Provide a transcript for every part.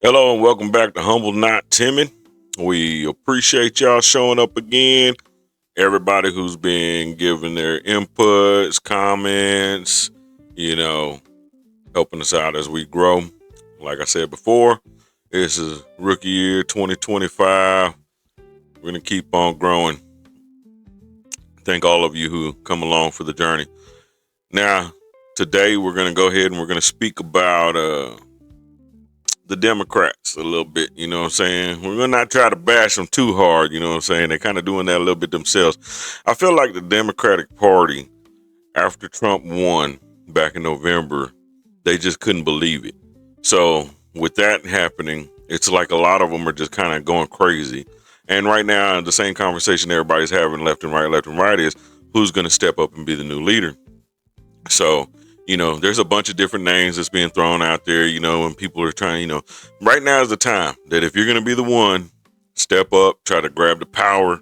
Hello and welcome back to Humble Not Timid. We appreciate y'all showing up again. Everybody who's been giving their inputs, comments, you know, helping us out as we grow. Like I said before, this is rookie year 2025. We're going to keep on growing. Thank all of you who come along for the journey. Now, today we're going to go ahead and we're going to speak about the Democrats a little bit, you know what I'm saying? We're gonna not try to bash them too hard, you know what I'm saying? They're kind of doing that a little bit themselves. I feel like the Democratic Party, after Trump won back in November, they just couldn't believe it. So with that happening, it's like a lot of them are just kind of going crazy. And right now, the same conversation everybody's having left and right is who's gonna step up and be the new leader. So, there's a bunch of different names that's being thrown out there, and people are trying, right now is the time that if you're going to be the one, step up, try to grab the power,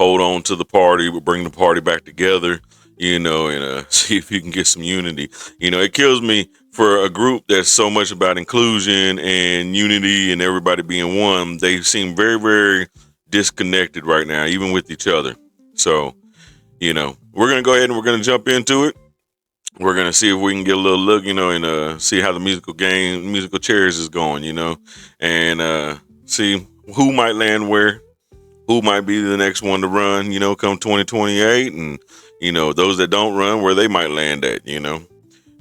hold on to the party, bring the party back together, and see if you can get some unity. It kills me for a group that's so much about inclusion and unity and everybody being one. They seem very, very disconnected right now, even with each other. So, we're going to go ahead and we're going to jump into it. We're gonna see if we can get a little look, and see how the musical chairs is going, and see who might land where, who might be the next one to run, come 2028, and those that don't run where they might land at,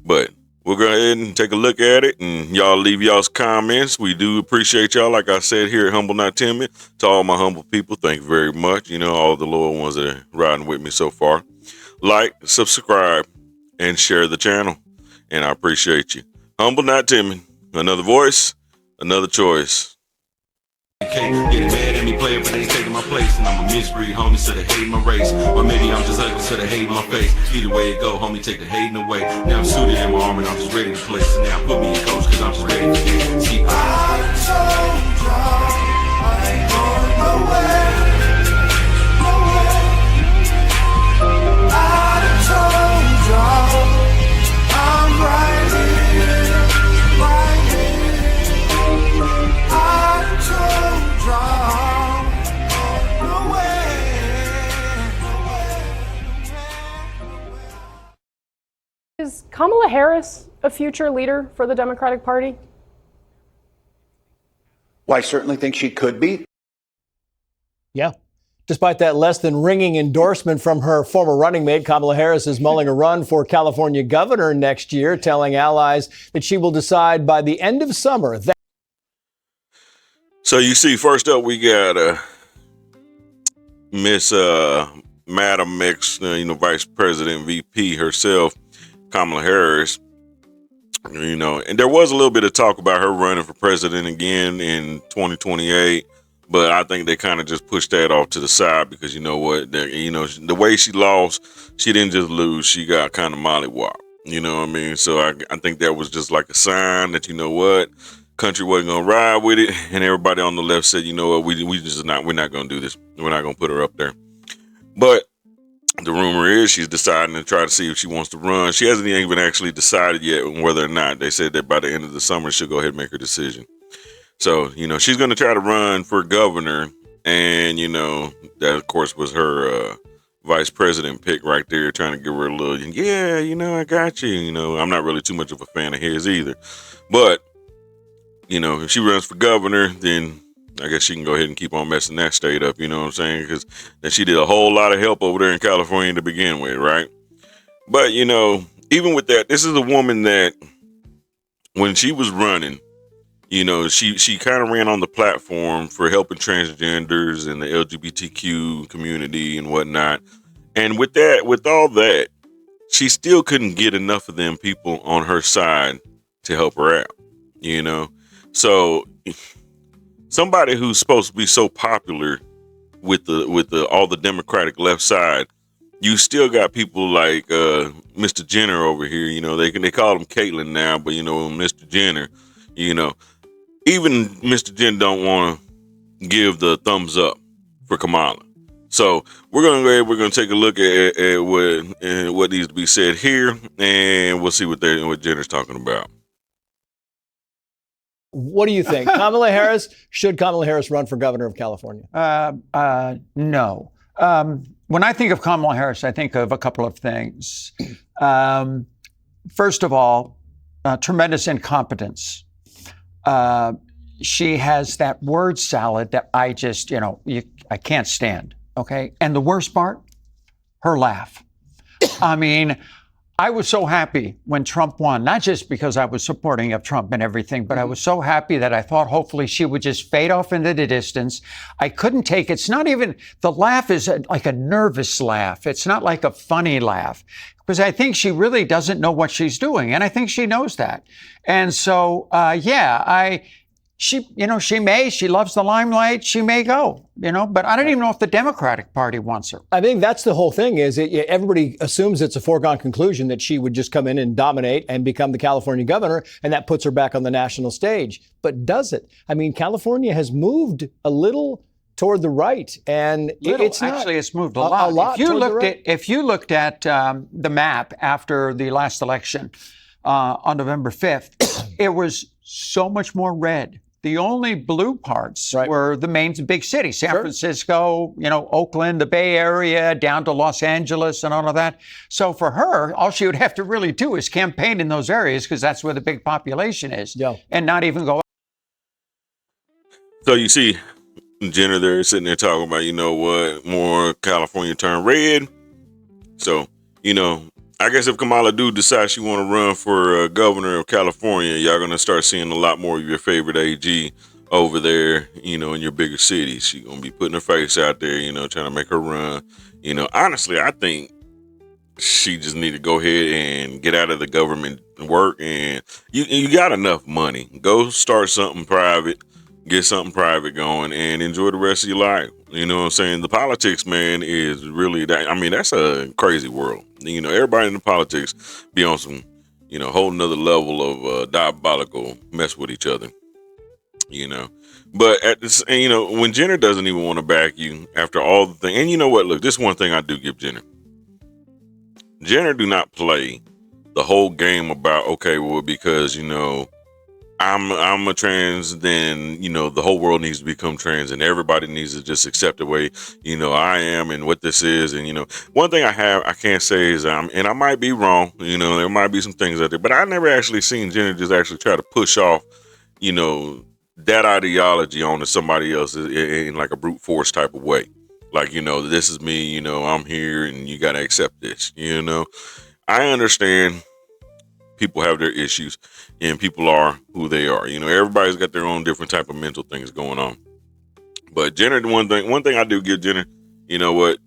But we'll go ahead and take a look at it, and y'all leave y'all's comments. We do appreciate y'all, like I said here at Humble Not Timid. To all my humble people, thank you very much. All the loyal ones that are riding with me so far. Like, subscribe, and share the channel. And I appreciate you. Humble Not Timid. Another voice, another choice. Getting mad at me, player, but they taking my place. And I'm a misbreed, homie, so they hate my race. Or maybe I'm just ugly, so they hate my face. Either way it go, homie, take the hating away. Now I'm suited in my armor, and I'm just ready to play. So now put me in coach, cause I'm just ready to get. See, I'm so drunk, I ain't going nowhere. I'm so drunk, I'm right here, right here. I'm so drunk, Is Kamala Harris a future leader for the Democratic Party? Well, I certainly think she could be. Yeah. Despite that less than ringing endorsement from her former running mate, Kamala Harris is mulling a run for California governor next year, telling allies that she will decide by the end of summer. So you see, first up, we got Miss Madam X, Vice President VP herself, Kamala Harris. And there was a little bit of talk about her running for president again in 2028. But I think they kind of just pushed that off to the side because you know what, the way she lost, she didn't just lose, she got kind of mollywopped. You know what I mean? So I think that was just like a sign that country wasn't gonna ride with it, and everybody on the left said, we're not gonna do this. We're not gonna put her up there. But the rumor is she's deciding to try to see if she wants to run. She hasn't even actually decided yet whether or not. They said that by the end of the summer she'll go ahead and make her decision. So, she's going to try to run for governor. And, that, of course, was her vice president pick right there, trying to give her a little, I got you. I'm not really too much of a fan of his either. But, if she runs for governor, then I guess she can go ahead and keep on messing that state up. You know what I'm saying? Because then she did a whole lot of help over there in California to begin with, right? But, even with that, this is a woman that when she was running, she kind of ran on the platform for helping transgenders and the LGBTQ community and whatnot. And with all that, she still couldn't get enough of them people on her side to help her out, So somebody who's supposed to be so popular with the all the Democratic left side, you still got people like Mr. Jenner over here. They call him Caitlyn now, but Mr. Jenner, even Mr. Jenner don't want to give the thumbs up for Kamala. So we're gonna take a look at what needs to be said here, and we'll see what Jenner's talking about. What do you think? Kamala Harris, should Kamala Harris run for governor of California? No. When I think of Kamala Harris, I think of a couple of things. First of all, tremendous incompetence. She has that word salad that I just, I can't stand. Okay. And the worst part, her laugh. I mean, I was so happy when Trump won, not just because I was supporting of Trump and everything, but I was so happy that I thought hopefully she would just fade off into the distance. I couldn't take it. It's not even, the laugh is like a nervous laugh. It's not like a funny laugh, because I think she really doesn't know what she's doing. And I think she knows that. And so, she loves the limelight. She may go, but I don't even know if the Democratic Party wants her. I think that's the whole thing is everybody assumes it's a foregone conclusion that she would just come in and dominate and become the California governor, and that puts her back on the national stage. But does it? I mean, California has moved a little toward the right, and it's not. Actually, it's moved a lot. If you looked at the map after the last election on November 5th, it was so much more red. The only blue parts were the main big cities, San Francisco, Oakland, the Bay Area, down to Los Angeles and all of that. So for her, all she would have to really do is campaign in those areas, because that's where the big population is, and not even go. So you see Jenner there sitting there talking about, more California turn red. So, I guess if Kamala do decide she want to run for governor of California, y'all going to start seeing a lot more of your favorite AG over there, in your bigger cities. She going to be putting her face out there, trying to make her run. Honestly, I think she just need to go ahead and get out of the government work. And you got enough money. Go start something private, get something private going, and enjoy the rest of your life. You know what I'm saying? The politics, man, is really that. I mean, that's a crazy world. Everybody in the politics be on some, whole nother level of diabolical mess with each other. But at this, when Jenner doesn't even want to back you after all the thing, and you know what? Look, this is one thing I do give Jenner. Jenner do not play the whole game about, okay, well, because I'm a trans, then, the whole world needs to become trans and everybody needs to just accept the way, I am and what this is. And, one thing I can't say is, and I might be wrong, there might be some things out there, but I never actually seen Jenner just actually try to push off, that ideology onto somebody else in like a brute force type of way. Like, this is me, I'm here and you got to accept this, I understand people have their issues and people are who they are. Everybody's got their own different type of mental things going on. But Jenner, one thing I do give Jenner, you know what?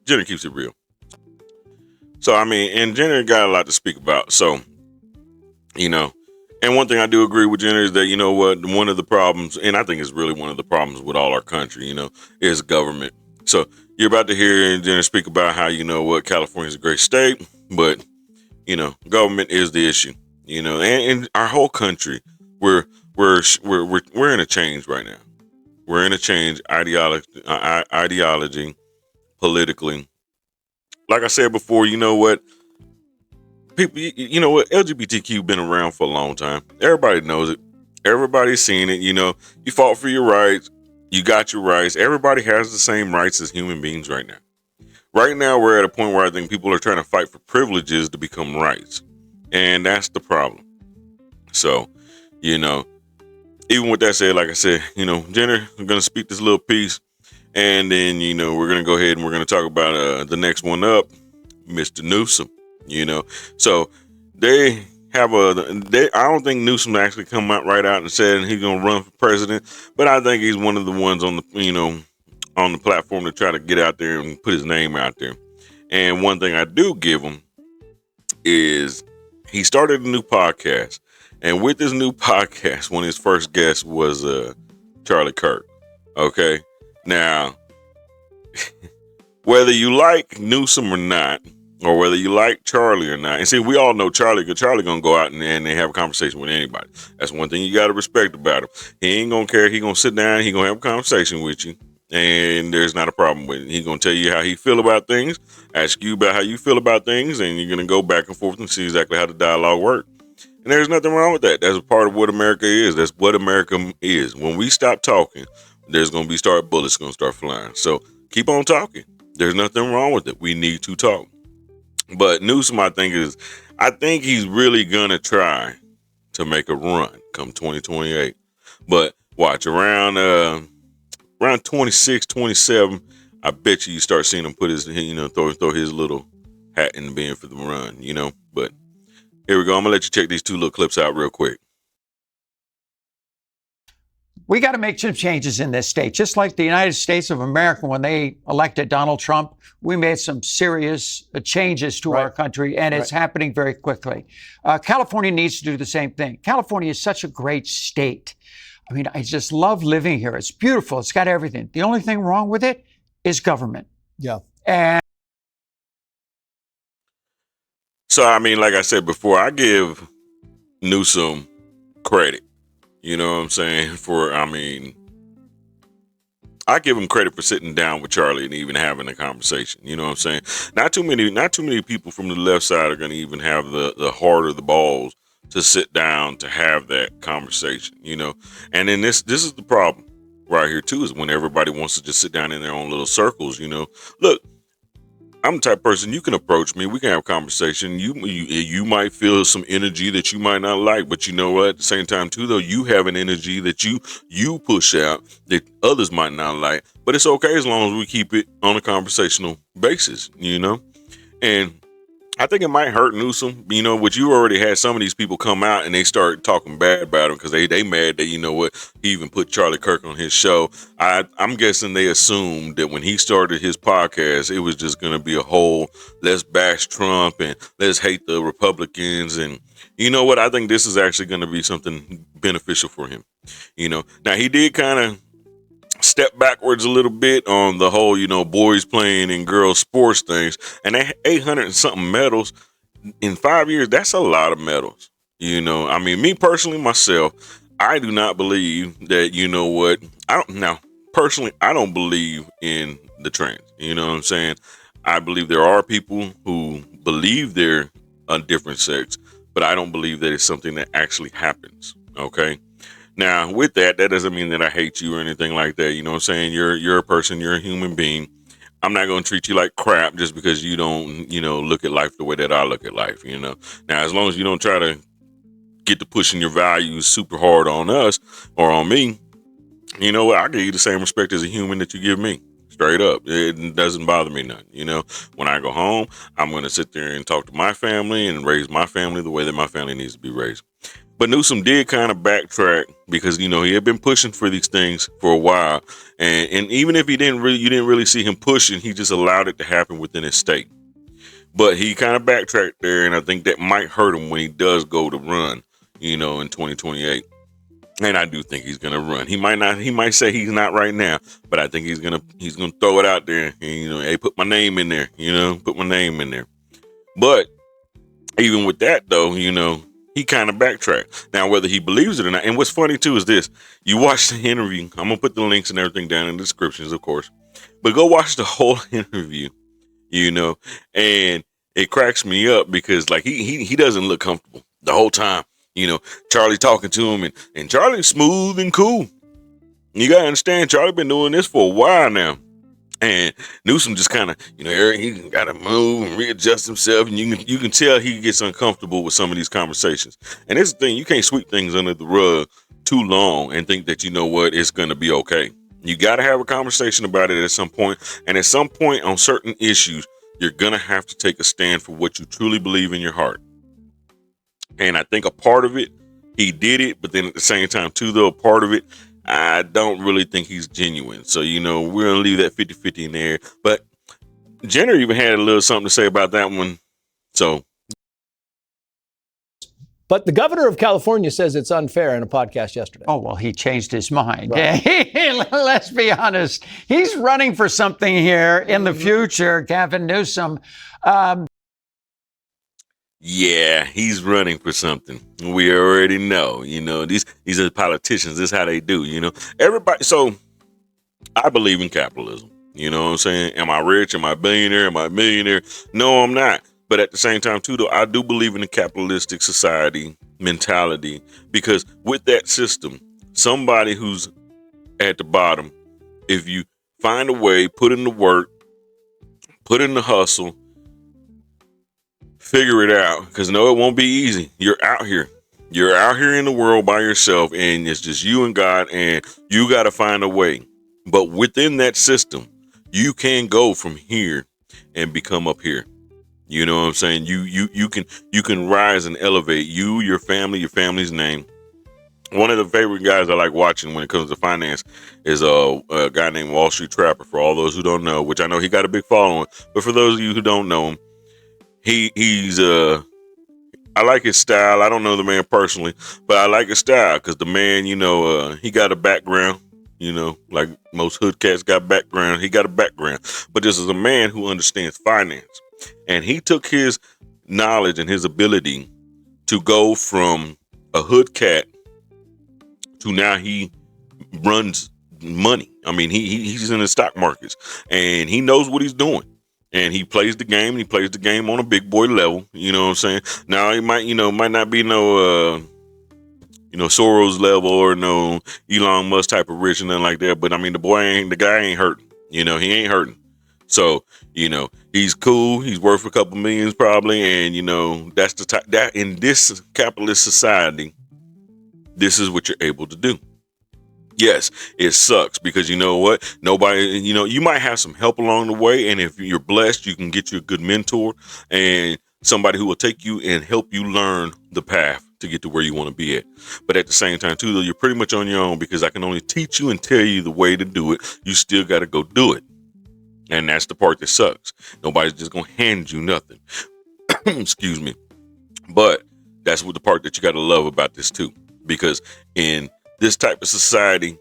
Jenner keeps it real. So, and Jenner got a lot to speak about. So, and one thing I do agree with Jenner is that, one of the problems, and I think it's really one of the problems with all our country, is government. So you're about to hear Jenner speak about how, California is a great state, but, government is the issue, and our whole country, we're in a change right now. We're in a change ideology, politically. Like I said before, people, LGBTQ been around for a long time. Everybody knows it. Everybody's seen it. You fought for your rights. You got your rights. Everybody has the same rights as human beings right now. Right now, we're at a point where I think people are trying to fight for privileges to become rights. And that's the problem. So, even with that said, like I said, Jenner, I'm going to speak this little piece. And then, we're going to go ahead and we're going to talk about the next one up, Mr. Newsom. So they have I don't think Newsom actually come out and said he's going to run for president, but I think he's one of the ones on the, on the platform to try to get out there and put his name out there. And one thing I do give him is he started a new podcast. And with this new podcast, one of his first guests was Charlie Kirk. Okay. Now, whether you like Newsom or not, or whether you like Charlie or not. And see, we all know Charlie, because Charlie going to go out and they have a conversation with anybody. That's one thing you got to respect about him. He ain't going to care. He going to sit down. He going to have a conversation with you. And there's not a problem with it. He going to tell you how he feel about things, ask you about how you feel about things, and you're going to go back and forth and see exactly how the dialogue works. And there's nothing wrong with that. That's a part of what America is. That's what America is. When we stop talking, there's going to be bullets going to start flying. So keep on talking. There's nothing wrong with it. We need to talk. But Newsom, I think he's really going to try to make a run come 2028. But watch around 26, 27, I bet you start seeing him put his, throw his little hat in the bin for the run, But here we go. I'm going to let you check these two little clips out real quick. We got to make some changes in this state. Just like the United States of America, when they elected Donald Trump, we made some serious changes to our country, and it's happening very quickly. California needs to do the same thing. California is such a great state. I mean, I just love living here. It's beautiful. It's got everything. The only thing wrong with it is government. Yeah. And so, I mean, like I said before, I give Newsom credit. You know what I'm saying? I give him credit for sitting down with Charlie and even having a conversation. You know what I'm saying? Not too many people from the left side are going to even have the heart or the balls to sit down to have that conversation, And then this is the problem right here too, is when everybody wants to just sit down in their own little circles, Look, I'm the type of person, you can approach me. We can have a conversation. You might feel some energy that you might not like, but you know what? At the same time, too, though, you have an energy that you push out that others might not like. But it's okay as long as we keep it on a conversational basis, And I think it might hurt Newsom, what you already had some of these people come out and they start talking bad about him because they mad that, he even put Charlie Kirk on his show. I'm guessing they assumed that when he started his podcast, it was just going to be a whole, let's bash Trump and let's hate the Republicans. And you know what? I think this is actually going to be something beneficial for him. Now he did kind of step backwards a little bit on the whole, boys playing and girls sports things, and they 800 and something medals in 5 years. That's a lot of medals. I mean, me personally, myself, I do not believe that, I don't believe in the trans. You know what I'm saying? I believe there are people who believe they're a different sex, but I don't believe that it's something that actually happens. Okay. Now, with that doesn't mean that I hate you or anything like that. You know what I'm saying? You're a person. You're a human being. I'm not going to treat you like crap just because you don't, look at life the way that I look at life, Now, as long as you don't try to get to pushing your values super hard on us or on me, you know what? I'll give you the same respect as a human that you give me. Straight up. It doesn't bother me none. When I go home, I'm going to sit there and talk to my family and raise my family the way that my family needs to be raised. But Newsom did kind of backtrack because, he had been pushing for these things for a while. And even if you didn't really see him pushing, he just allowed it to happen within his state. But he kind of backtracked there. And I think that might hurt him when he does go to run, in 2028. And I do think he's going to run. He might say he's not right now, but I think he's going to throw it out there and, hey, put my name in there, put my name in there. But even with that, though, he kind of backtracked. Now, whether he believes it or not, and what's funny too is this: you watch the interview. I'm gonna put the links and everything down in the descriptions, of course, but go watch the whole interview. And it cracks me up because like he doesn't look comfortable the whole time. Charlie talking to him, and Charlie's smooth and cool. You gotta understand, Charlie been doing this for a while now. And Newsom just kind of, he got to move and readjust himself. And you can tell he gets uncomfortable with some of these conversations. And this is the thing, you can't sweep things under the rug too long and think that, it's going to be okay. You got to have a conversation about it at some point. And at some point on certain issues, you're going to have to take a stand for what you truly believe in your heart. And I think a part of it, he did it. But then at the same time, too, though, a part of it, I don't really think he's genuine. So, we're going to leave that 50-50 in there. But Jenner even had a little something to say about that one. So. But the governor of California says it's unfair in a podcast yesterday. Oh, well, he changed his mind. Right. Let's be honest. He's running for something here in the future, Gavin Newsom. Yeah, he's running for something. We already know, these are politicians. This is how they do, everybody. So I believe in capitalism. You know what I'm saying? Am I rich? Am I a billionaire? Am I a millionaire? No, I'm not. But at the same time, too, though, I do believe in the capitalistic society mentality, because with that system, somebody who's at the bottom, if you find a way, put in the work, put in the hustle, figure it out, because no, it won't be easy. You're out here in the world by yourself, and it's just you and God, and you got to find a way. But within that system, you can go from here and become up here. You know what I'm saying? You can rise and elevate you, your family, your family's name. One of the favorite guys I like watching when it comes to finance is a guy named Wall Street Trapper. For all those who don't know, which I know he got a big following, but for those of you who don't know him, he's I like his style. I don't know the man personally, but I like his style because the man, he got a background. Like most hood cats got background. He got a background, but this is a man who understands finance, and he took his knowledge and his ability to go from a hood cat to now he runs money. I mean, he's in the stock markets, and he knows what he's doing. And he plays the game. He plays the game on a big boy level. You know what I'm saying? Now he might not be no, Soros level or no Elon Musk type of rich and nothing like that. But I mean, the guy ain't hurting. He ain't hurting. So, he's cool. He's worth a couple millions probably. And, that's the type that in this capitalist society, this is what you're able to do. Yes, it sucks because you know what? Nobody, you might have some help along the way. And if you're blessed, you can get you a good mentor and somebody who will take you and help you learn the path to get to where you want to be at. But at the same time, too, though, you're pretty much on your own because I can only teach you and tell you the way to do it. You still got to go do it. And that's the part that sucks. Nobody's just going to hand you nothing. Excuse me. But that's what the part that you got to love about this, too, because in this type of society,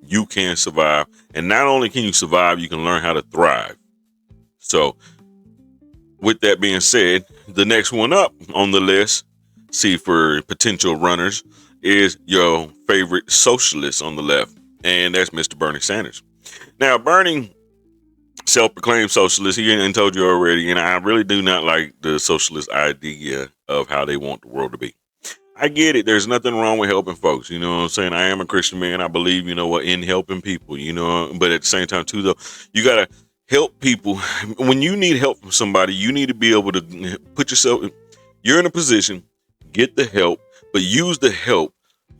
you can survive. And not only can you survive, you can learn how to thrive. So with that being said, the next one up on the list, see for potential runners, is your favorite socialist on the left. And that's Mr. Bernie Sanders. Now, Bernie, self-proclaimed socialist, he ain't told you already. And I really do not like the socialist idea of how they want the world to be. I get it. There's nothing wrong with helping folks. You know what I'm saying? I am a Christian man. I believe, in helping people, but at the same time, too, though, you got to help people. When you need help from somebody, you need to be able to put yourself, you're in a position, get the help, but use the help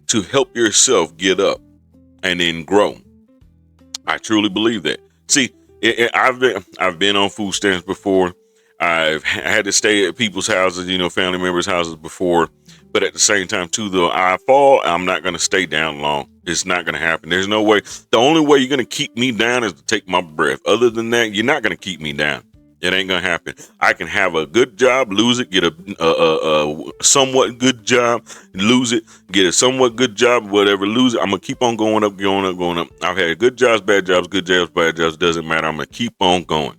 to help yourself get up and then grow. I truly believe that. See, I've been on food stamps before. I've had to stay at people's houses, family members' houses before. But at the same time, too, though, I'm not going to stay down long. It's not going to happen. There's no way. The only way you're going to keep me down is to take my breath. Other than that, you're not going to keep me down. It ain't going to happen. I can have a good job, lose it, get a somewhat good job, lose it, get a somewhat good job, whatever, lose it. I'm going to keep on going up, going up, going up. I've had good jobs, bad jobs, good jobs, bad jobs. Doesn't matter. I'm going to keep on going.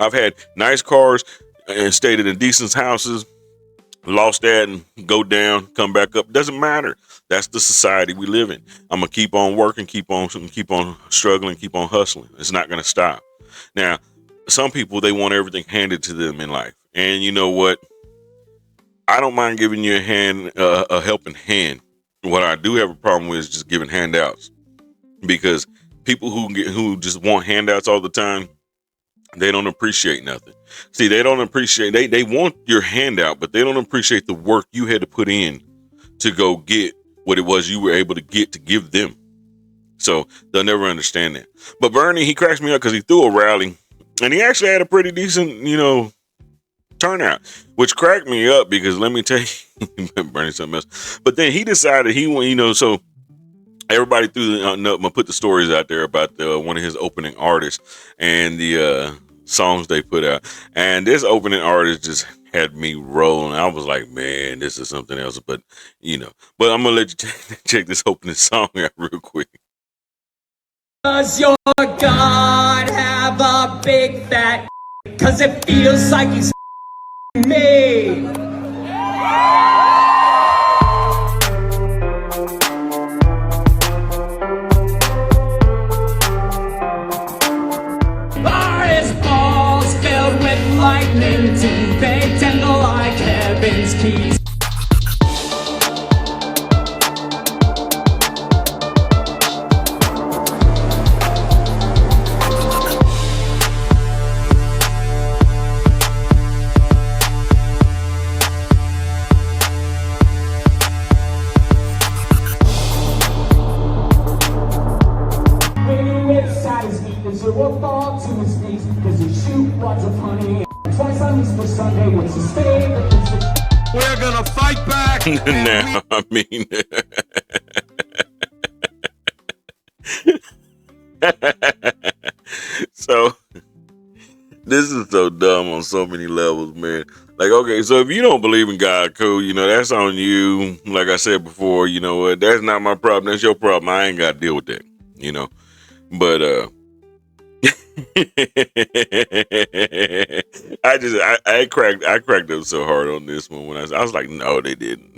I've had nice cars and stayed in decent houses. Lost that and go down, come back up. Doesn't matter. That's the society we live in. I'm going to keep on working, keep on struggling, keep on hustling. It's not going to stop. Now, some people, they want everything handed to them in life. And you know what? I don't mind giving you a helping hand. What I do have a problem with is just giving handouts, because people who just want handouts all the time, they don't appreciate nothing. See, they don't appreciate, they want your handout, but they don't appreciate the work you had to put in to go get what it was you were able to get to give them. So they'll never understand that. But Bernie, he cracks me up because he threw a rally and he actually had a pretty decent, turnout, which cracked me up because let me tell you, Bernie something else. But then he decided he went, so everybody put the stories out there about one of his opening artists and the songs they put out. And this opening artist just had me rolling. I was like, man, this is something else. But, but I'm going to let you check this opening song out real quick. Does your God have a big fat? Cause it feels like he's me. Are his balls filled with lightning today? or fall to his knees, cause he shoot wads of honey. Twice on Easter Sunday, what's his favorite? We're gonna fight back. Now, I mean, so this is so dumb on so many levels, man. Like, okay, so if you don't believe in God, cool, that's on you. Like I said before, you know what? That's not my problem. That's your problem. I ain't got to deal with that, But I cracked up so hard on this one when I was like, no, they didn't,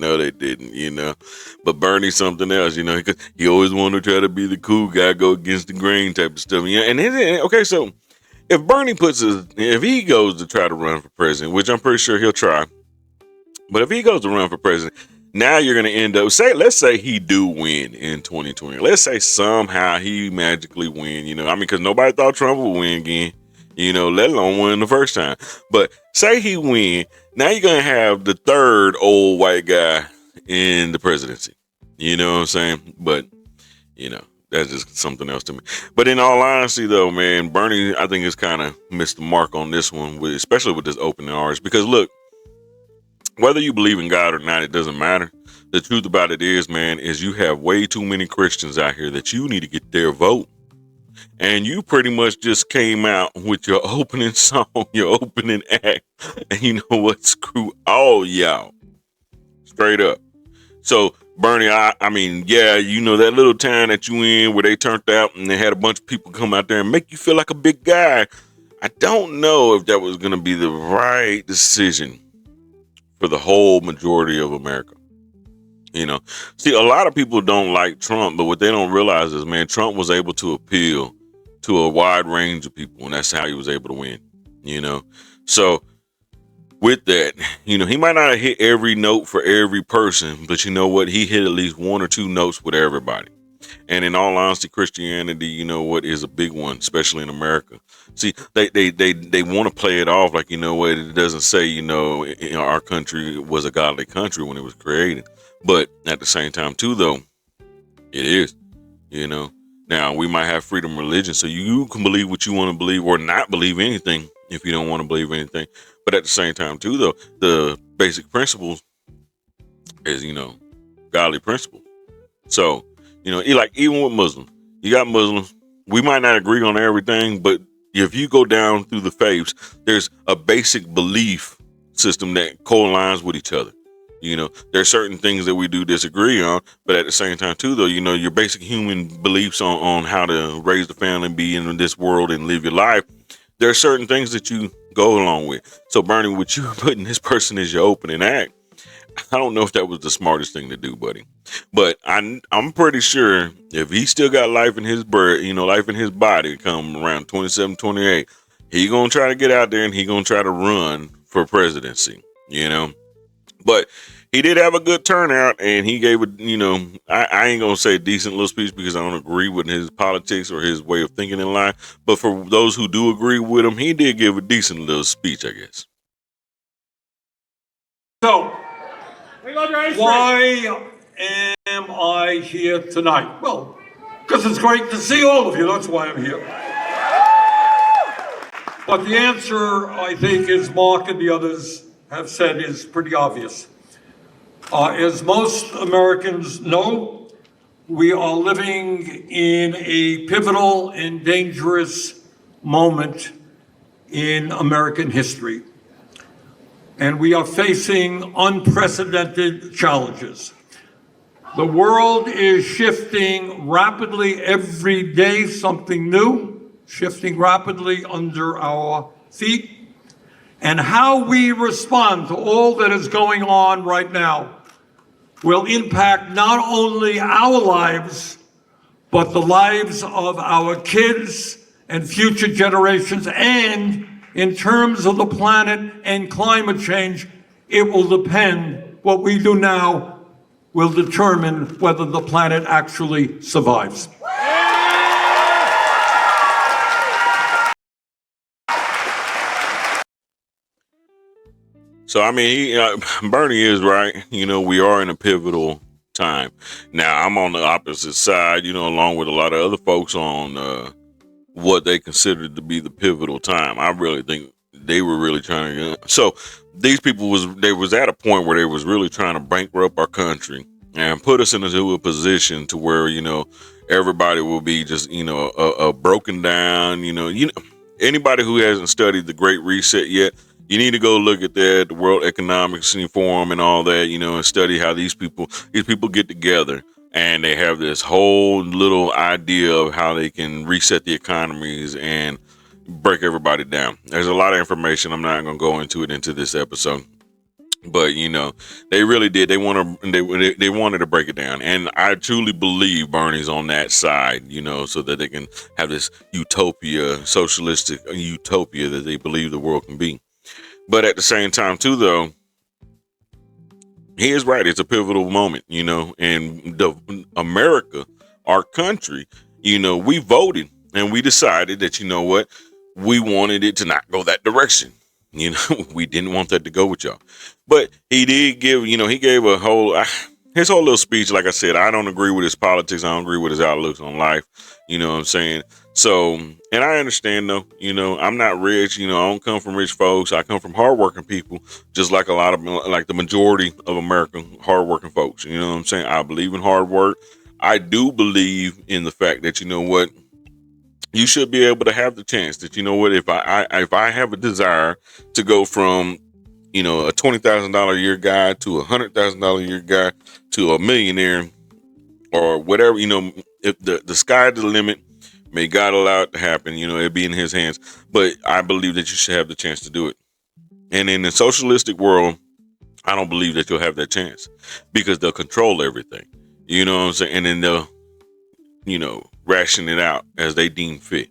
But Bernie's something else, because he always wanted to try to be the cool guy, go against the grain type of stuff, okay, so if Bernie if he goes to try to run for president, which I'm pretty sure he'll try, but if he goes to run for president, now you're going to end up, let's say he do win in 2020. Let's say somehow he magically win, because nobody thought Trump would win again, let alone win the first time. But say he win, now you're going to have the third old white guy in the presidency. You know what I'm saying? But, that's just something else to me. But in all honesty, though, man, Bernie, I think, has kind of missed the mark on this one, especially with this opening hours. Because, look, whether you believe in God or not, it doesn't matter. The truth about it is, man, is you have way too many Christians out here that you need to get their vote. And you pretty much just came out with your opening song, your opening act. And you know what? Screw all y'all. Straight up. So, Bernie, I mean, yeah, that little town that you in where they turned out and they had a bunch of people come out there and make you feel like a big guy. I don't know if that was going to be the right decision for the whole majority of America. See, a lot of people don't like Trump, but what they don't realize is, man, Trump was able to appeal to a wide range of people, and that's how he was able to win, So with that, he might not have hit every note for every person, but you know what? He hit at least one or two notes with everybody. And in all honesty, Christianity, is a big one, especially in America. See, they want to play it off like, what? It doesn't say, our country was a godly country when it was created. But at the same time, too, though, it is, Now, we might have freedom of religion, so you can believe what you want to believe or not believe anything if you don't want to believe anything. But at the same time, too, though, the basic principles is, godly principles. So, like even with Muslims, you got Muslims. We might not agree on everything, but if you go down through the faiths, there's a basic belief system that co-aligns with each other. There's certain things that we do disagree on, but at the same time, too, though, your basic human beliefs on how to raise the family, be in this world and live your life, there are certain things that you go along with. So, Bernie, with you putting this person as your opening act, I don't know if that was the smartest thing to do, buddy. But I'm pretty sure if he still got life in his life in his body come around 27, 28, he gonna try to get out there and he gonna try to run for presidency, But he did have a good turnout, and he gave I ain't gonna say a decent little speech because I don't agree with his politics or his way of thinking in life. But for those who do agree with him, he did give a decent little speech, I guess. So, why am I here tonight? Well, because it's great to see all of you. That's why I'm here. But the answer, I think, as Mark and the others have said, is pretty obvious. As most Americans know, we are living in a pivotal and dangerous moment in American history. And we are facing unprecedented challenges. The world is shifting rapidly every day, something new, shifting rapidly under our feet. And how we respond to all that is going on right now will impact not only our lives, but the lives of our kids and future generations. And in terms of the planet and climate change, it will depend. What we do now will determine whether the planet actually survives. So, I mean, Bernie is right. We are in a pivotal time. Now, I'm on the opposite side, along with a lot of other folks on what they considered to be the pivotal time. I really think they were really trying to. So these people was at a point where they was really trying to bankrupt our country and put us into a position to where everybody will be just a broken down. Anybody who hasn't studied the Great Reset yet, you need to go look at that, the World Economic Forum and all that, and study how these people get together and they have this whole little idea of how they can reset the economies and break everybody down. There's a lot of information. I'm not going to go into it into this episode, but they really did. They wanted to break it down, and I truly believe Bernie's on that side, so that they can have this socialistic utopia that they believe the world can be. But at the same time, too, though, he is right. It's a pivotal moment, and America, our country, we voted and we decided that, we wanted it to not go that direction. We didn't want that to go with y'all. But he did give, he gave his whole little speech. Like I said, I don't agree with his politics. I don't agree with his outlooks on life. You know what I'm saying? So, and I understand though, I'm not rich, I don't come from rich folks. I come from hardworking people, just like the majority of American hardworking folks. You know what I'm saying? I believe in hard work. I do believe in the fact that, you should be able to have the chance that, if I have a desire to go from, a $20,000 a year guy to $100,000 a year guy to a millionaire or whatever, if the sky's the limit, may God allow it to happen, it'd be in his hands. But I believe that you should have the chance to do it. And in the socialistic world, I don't believe that you'll have that chance because they'll control everything. You know what I'm saying? And then they'll, ration it out as they deem fit,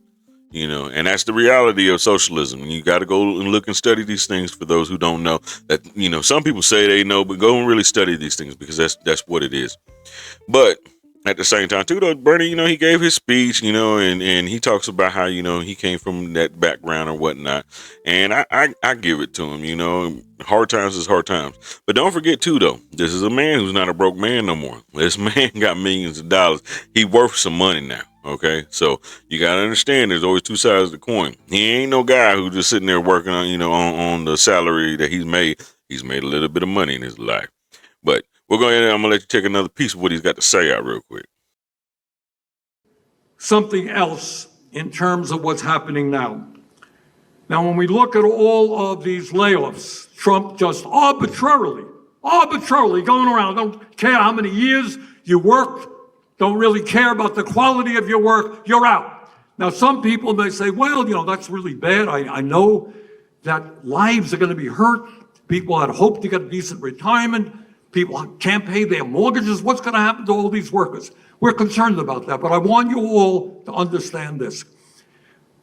and that's the reality of socialism. You got to go and look and study these things for those who don't know that, some people say they know, but go and really study these things because that's what it is. But at the same time, too, though, Bernie, he gave his speech, and he talks about how, he came from that background or whatnot. And I give it to him, hard times is hard times. But don't forget, too, though, this is a man who's not a broke man no more. This man got millions of dollars. He worth some money now. Okay, so you got to understand there's always two sides of the coin. He ain't no guy who just sitting there working on, on the salary that he's made. He's made a little bit of money in his life. But I'm going to let you take another piece of what he's got to say out real quick. Something else in terms of what's happening now. Now, when we look at all of these layoffs, Trump just arbitrarily going around, don't care how many years you worked, don't really care about the quality of your work, you're out. Now, some people may say, well, that's really bad. I know that lives are going to be hurt. People had hoped to get a decent retirement. People can't pay their mortgages. What's going to happen to all these workers? We're concerned about that, but I want you all to understand this.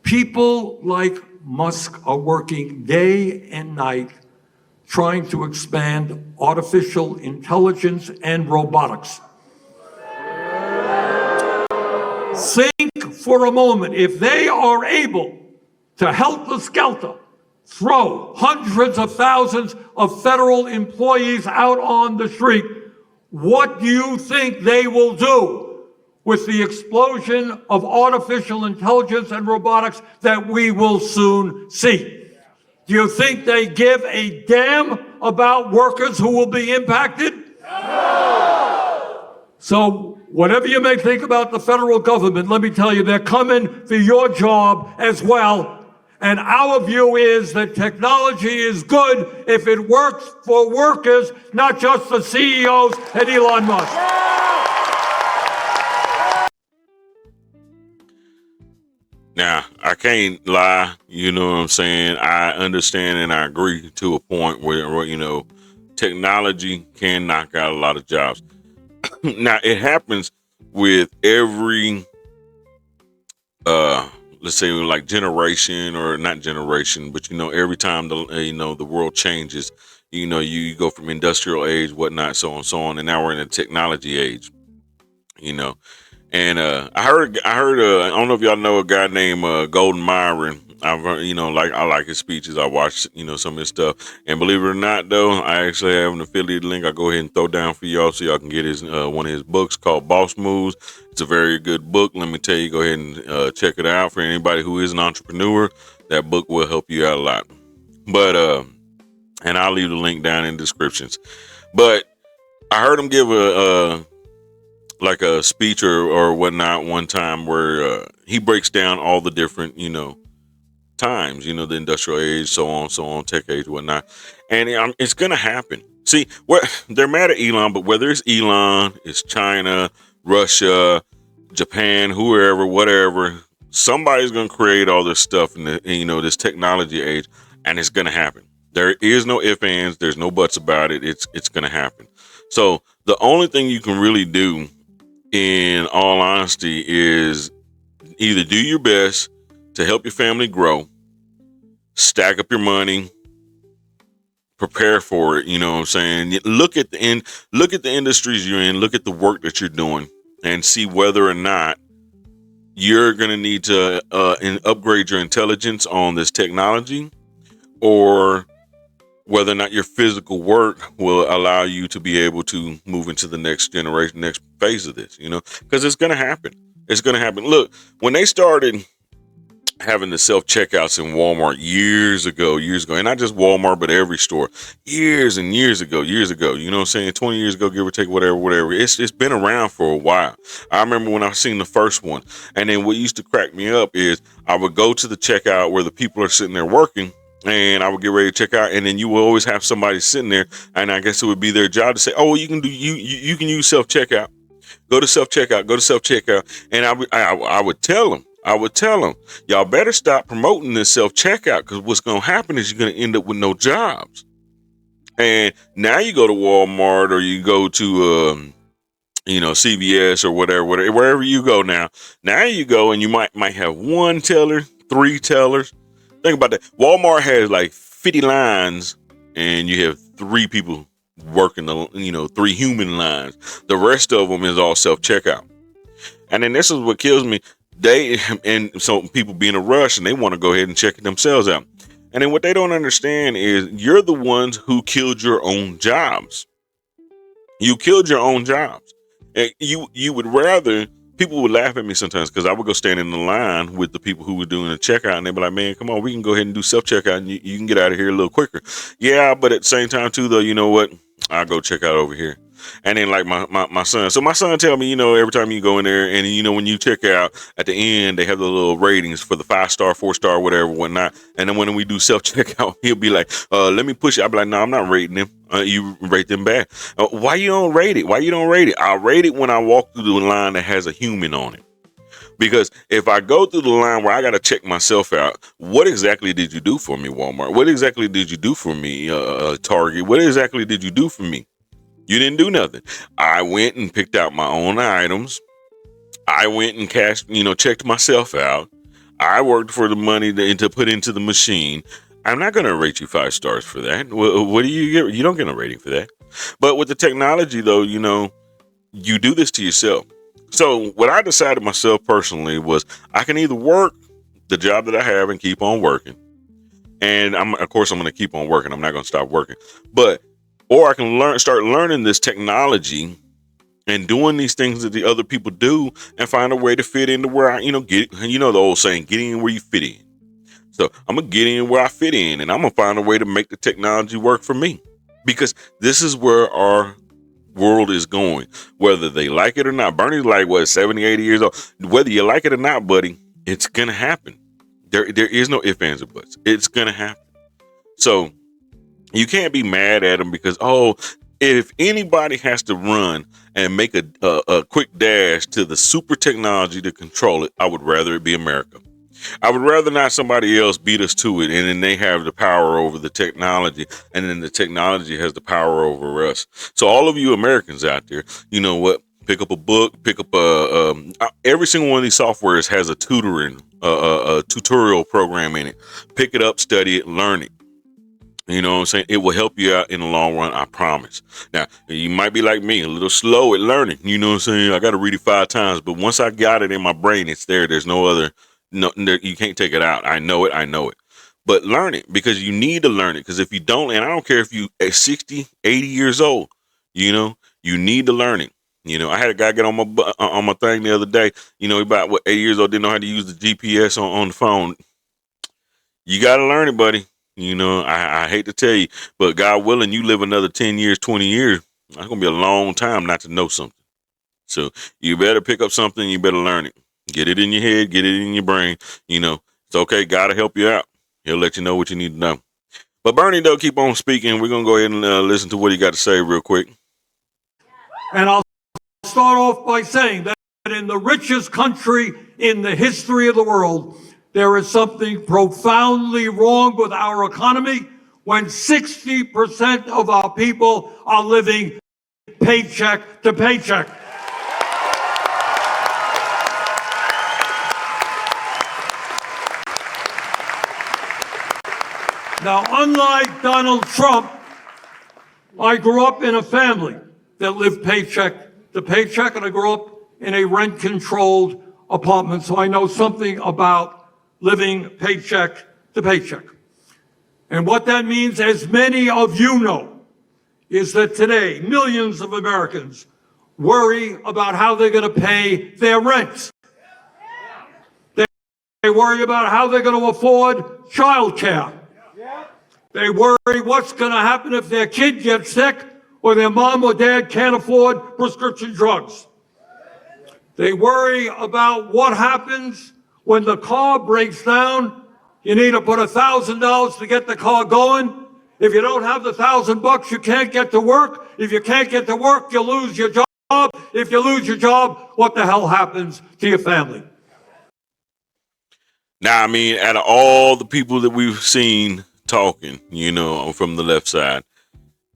People like Musk are working day and night trying to expand artificial intelligence and robotics. Think for a moment, if they are able to helter-skelter throw hundreds of thousands of federal employees out on the street, what do you think they will do with the explosion of artificial intelligence and robotics that we will soon see? Do you think they give a damn about workers who will be impacted? No! So whatever you may think about the federal government, let me tell you, they're coming for your job as well. And our view is that technology is good if it works for workers, not just for CEOs and Elon Musk. Now, I can't lie, you know what I'm saying? I understand and I agree to a point where, technology can knock out a lot of jobs. Now, it happens with every, let's say like generation or not generation, but, every time the world changes, you go from industrial age, whatnot, so on. And now we're in a technology age, And I heard. I don't know if y'all know a guy named Golden Myron. I like his speeches. I watched, some of his stuff. And believe it or not, though, I actually have an affiliate link. I'll go ahead and throw down for y'all so y'all can get his one of his books called Boss Moves. It's a very good book. Let me tell you, go ahead and check it out. For anybody who is an entrepreneur, that book will help you out a lot. But and I'll leave the link down in the descriptions. But I heard him give a speech or whatnot one time where he breaks down all the different, times, the industrial age, so on, tech age, whatnot. And it's going to happen. See, they're mad at Elon, but whether it's Elon, it's China, Russia, Japan, whoever, whatever, somebody's going to create all this stuff in this technology age, and it's going to happen. There is no ifs, ands, there's no buts about it. It's going to happen. So the only thing you can really do, in all honesty, is either do your best to help your family grow, stack up your money, prepare for it. You know what I'm saying? Look at the industries you're in, look at the work that you're doing, and see whether or not you're going to need to upgrade your intelligence on this technology, or whether or not your physical work will allow you to be able to move into the next generation, next phase of this, because it's going to happen. It's going to happen. Look, when they started having the self-checkouts in Walmart years ago, and not just Walmart, but every store, years and years ago, you know what I'm saying? 20 years ago, give or take, whatever. It's been around for a while. I remember when I seen the first one. And then what used to crack me up is I would go to the checkout where the people are sitting there working, and I would get ready to check out, and then you will always have somebody sitting there, and I guess it would be their job to say, "Oh, well, you can use self checkout. Go to self checkout." And I would tell them, y'all better stop promoting this self checkout, because what's going to happen is you're going to end up with no jobs. And now you go to Walmart, or you go to CVS or whatever, wherever you go now. Now you go and you might have one teller, three tellers. Think about that. Walmart has like 50 lines, and you have three people working three human lines. The rest of them is all self-checkout. And then this is what kills me. So people be in a rush, and they want to go ahead and check it themselves out. And then what they don't understand is you're the ones who killed your own jobs. You killed your own jobs. And you would rather. People would laugh at me sometimes, because I would go stand in the line with the people who were doing the checkout, and they'd be like, "Man, come on, we can go ahead and do self-checkout, and you can get out of here a little quicker." Yeah, but at the same time too, though, you know what? I'll go check out over here. And then like my son. So my son tell me, every time you go in there, and when you check out at the end, they have the little ratings for the 5-star, 4-star, whatever, whatnot. And then when we do self-checkout, he'll be like, "Let me push it." I'll be like, "No, I'm not rating them. You rate them back." Why you don't rate it? I'll rate it when I walk through the line that has a human on it. Because if I go through the line where I got to check myself out, what exactly did you do for me, Walmart? What exactly did you do for me, Target? What exactly did you do for me? You didn't do nothing. I went and picked out my own items. I went and checked myself out. I worked for the money to put into the machine. I'm not going to rate you 5 stars for that. What do you get? You don't get a rating for that. But with the technology, though, you do this to yourself. So what I decided myself personally was I can either work the job that I have and keep on working. And I'm going to keep on working. I'm not going to stop working. Or I can start learning this technology and doing these things that the other people do, and find a way to fit into where I, get, the old saying, get in where you fit in. So I'm going to get in where I fit in, and I'm going to find a way to make the technology work for me, because this is where our world is going, whether they like it or not. Bernie's like, 70, 80 years old. Whether you like it or not, buddy, it's going to happen. There is no ifs, ands, or buts. It's going to happen. So you can't be mad at them because, if anybody has to run and make a quick dash to the super technology to control it, I would rather it be America. I would rather not somebody else beat us to it, and then they have the power over the technology, and then the technology has the power over us. So all of you Americans out there, you know what? Pick up a book, pick up every single one of these softwares has a tutorial program in it. Pick it up, study it, learn it. You know what I'm saying? It will help you out in the long run, I promise. Now, you might be like me, a little slow at learning. You know what I'm saying? I got to read it 5 times, but once I got it in my brain, it's there. There's no other No, you can't take it out. I know it. But learn it, because you need to learn it. Because if you don't, and I don't care if you at 60, 80 years old, you need to learn it. I had a guy get on my thing the other day. He about 8 years old, didn't know how to use the GPS on the phone. You got to learn it, buddy. I hate to tell you, but God willing, you live another 10 years, 20 years. That's going to be a long time not to know something. So you better pick up something. You better learn it. Get it in your head. Get it in your brain. It's okay. God will help you out. He'll let you know what you need to know. But Bernie, though, keep on speaking. We're going to go ahead and listen to what he got to say real quick. And I'll start off by saying that in the richest country in the history of the world, there is something profoundly wrong with our economy when 60% of our people are living paycheck to paycheck. Now, unlike Donald Trump, I grew up in a family that lived paycheck to paycheck, and I grew up in a rent-controlled apartment, so I know something about living paycheck to paycheck. And what that means, as many of you know, is that today millions of Americans worry about how they're going to pay their rent. They worry about how they're going to afford child care. They worry what's going to happen if their kid gets sick or their mom or dad can't afford prescription drugs. They worry about what happens when the car breaks down. You need to put $1,000 to get the car going. If you don't have the $1,000, you can't get to work. If you can't get to work, you lose your job. If you lose your job, what the hell happens to your family? Now, I mean, out of all the people that we've seen talking, from the left side,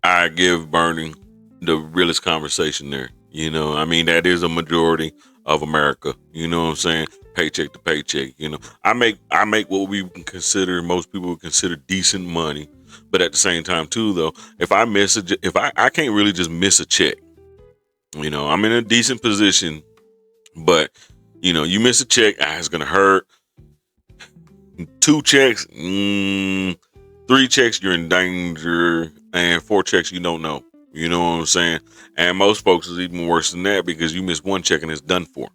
I give Bernie the realest conversation there. I mean, that is a majority of America. You know what I'm saying? Paycheck to paycheck. I make what most people would consider decent money. But at the same time, too, though, if I can't really just miss a check. I'm in a decent position, but you miss a check, it's gonna hurt. 2 checks, 3 checks, you're in danger, and 4 checks, you don't know. You know what I'm saying? And most folks is even worse than that, because you miss 1 check and it's done for.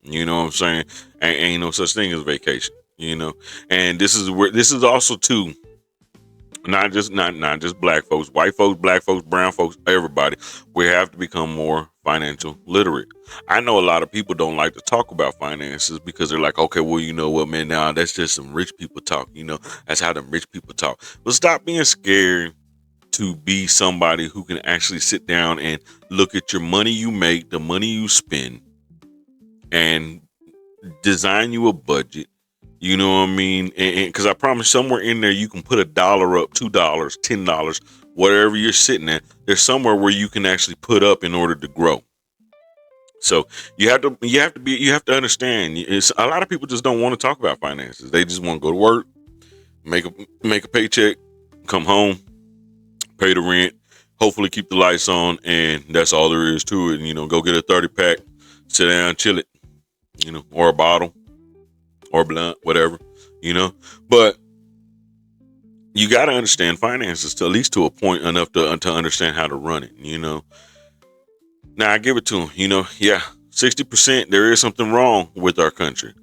You know what I'm saying? Ain't no such thing as vacation. And this is also too, not just black folks, white folks, black folks, brown folks, everybody. We have to become more financial literate. I know a lot of people don't like to talk about finances because they're like, okay, well, you know what, man, now that's just some rich people talk. That's how them rich people talk. But stop being scared to be somebody who can actually sit down and look at your money you make, the money you spend, and design you a budget. You know what I mean? And because I promise somewhere in there you can put $1 up, $2, $10, whatever you're sitting at. There's somewhere where you can actually put up in order to grow. So you have to understand. A lot of people just don't want to talk about finances. They just want to go to work, make a paycheck, come home, pay the rent, hopefully keep the lights on, and that's all there is to it. And, go get a 30-pack, sit down, chill it, or a bottle, or blunt, whatever, But you got to understand finances to at least to a point enough to understand how to run it, Now, I give it to them, yeah, 60%, there is something wrong with our country.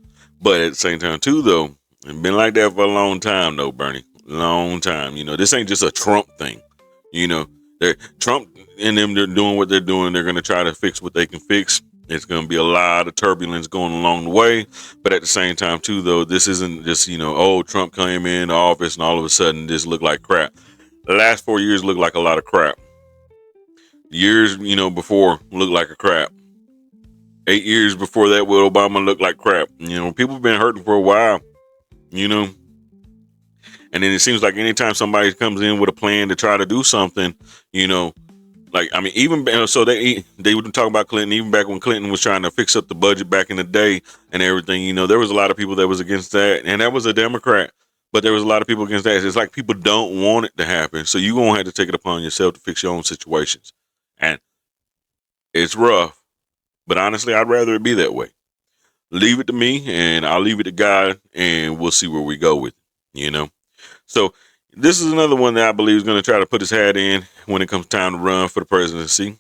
But at the same time, too, though, it's been like that for a long time, though, Bernie. Long time. This ain't just a Trump thing. Trump and them, they're doing what they're doing. They're going to try to fix what they can fix. It's going to be a lot of turbulence going along the way. But at the same time, too, though, this isn't just, Trump came in office and all of a sudden this looked like crap. The last 4 years looked like a lot of crap. Years, before looked like a crap. 8 years before that with Obama looked like crap. People have been hurting for a while, And then it seems like anytime somebody comes in with a plan to try to do something, even so they would talk about Clinton, even back when Clinton was trying to fix up the budget back in the day and everything, there was a lot of people that was against that, and that was a Democrat, but there was a lot of people against that. It's like people don't want it to happen. So you're going to have to take it upon yourself to fix your own situations. And it's rough, but honestly, I'd rather it be that way. leave it to me, and I'll leave it to God, and we'll see where we go with it, So this is another one that I believe is going to try to put his hat in when it comes time to run for the presidency.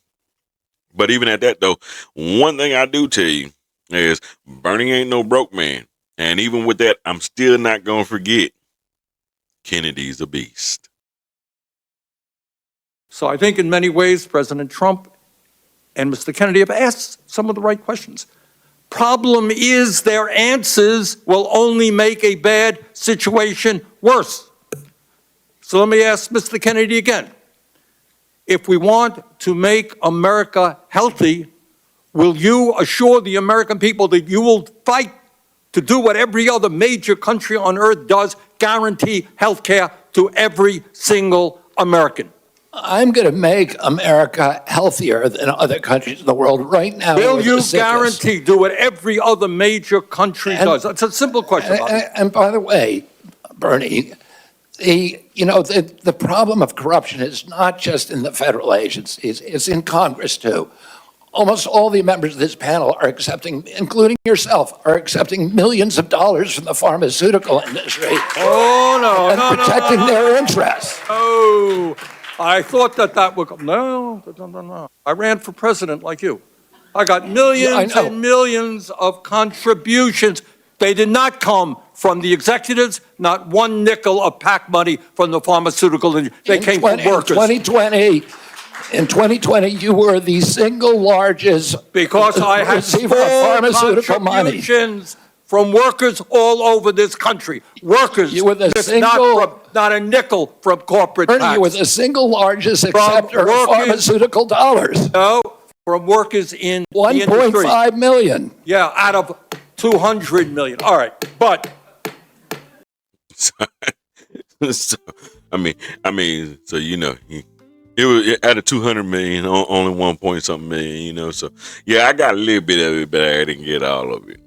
But even at that, though, one thing I do tell you is Bernie ain't no broke man. And even with that, I'm still not going to forget Kennedy's a beast. So I think in many ways, President Trump and Mr. Kennedy have asked some of the right questions. Problem is their answers will only make a bad situation worse. So let me ask Mr. Kennedy again. If we want to make America healthy, will you assure the American people that you will fight to do what every other major country on earth does, guarantee health care to every single American? I'm going to make America healthier than other countries in the world right now. Will you guarantee do what every other major country does? It's a simple question. And by the way, Bernie, the problem of corruption is not just in the federal agencies, it's in Congress too. Almost all the members of this panel are accepting, including yourself, are accepting millions of dollars from the pharmaceutical industry. And protecting their interests. Oh, I thought that would come. No. I ran for president like you. I got millions and millions of contributions. They did not come from the executives, not one nickel of PAC money from the pharmaceutical industry. They came from workers. In 2020, you were the single largest because I had receiver of pharmaceutical money from workers all over this country. Workers, you were the single, not a nickel from corporate PACs. You were the single largest acceptor of pharmaceutical dollars. No, from workers in 1.5 million. Yeah, out of 200 million. All right, but it was out of 200 million, only 1 point something million, So yeah, I got a little bit of it, but I didn't get all of it,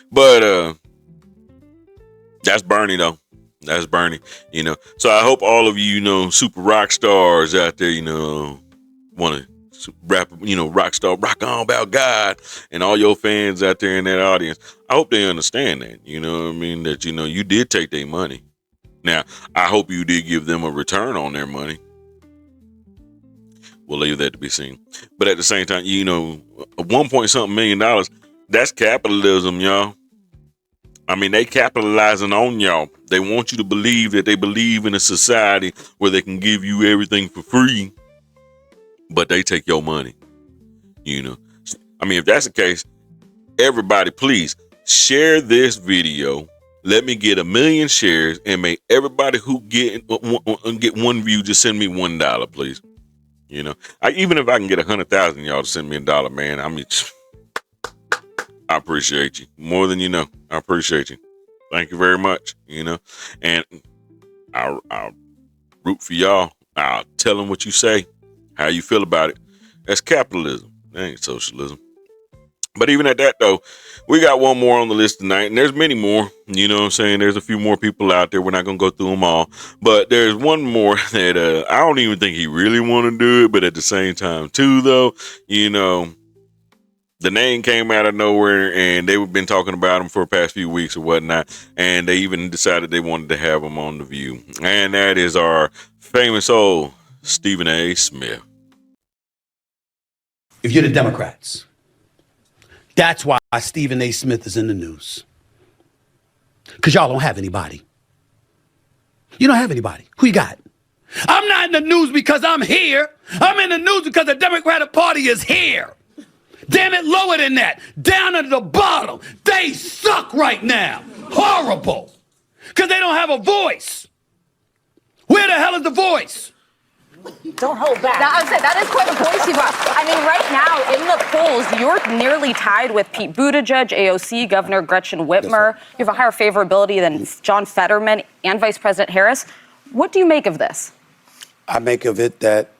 But that's Bernie though. That's Bernie, So I hope all of you, super rock stars out there, want to rap, rock star, rock on about God, and all your fans out there in that audience. I hope they understand that, that, you did take their money. Now, I hope you did give them a return on their money. We'll leave that to be seen. But at the same time, $1 point something million, that's capitalism, y'all. They capitalizing on y'all. They want you to believe that they believe in a society where they can give you everything for free, but they take your money. If that's the case, everybody, please share this video. Let me get 1 million shares and make everybody who get one view just send me $1, please. Even if I can get 100,000 y'all to send me $1, man, I appreciate you more than you know. I appreciate you. Thank you very much. And I'll root for y'all. I'll tell them what you say, how you feel about it. That's capitalism. That ain't socialism. But even at that, though, we got one more on the list tonight, and there's many more. There's a few more people out there. We're not going to go through them all. But there's one more that I don't even think he really want to do it. But at the same time, too, though, the name came out of nowhere, and they've been talking about him for the past few weeks or whatnot. And they even decided they wanted to have him on The View. And that is our famous old Stephen A. Smith. If you're the Democrats, that's why Stephen A. Smith is in the news. Because y'all don't have anybody. You don't have anybody. Who you got? I'm not in the news because I'm here. I'm in the news because the Democratic Party is here. Damn it, lower than that. Down at the bottom. They suck right now. Horrible. Because they don't have a voice. Where the hell is the voice? Don't hold back. That is quite a voice you brought. Right now, in the polls, you're nearly tied with Pete Buttigieg, AOC, Governor Gretchen Whitmer. You have a higher favorability than John Fetterman and Vice President Harris. What do you make of this? I make of it that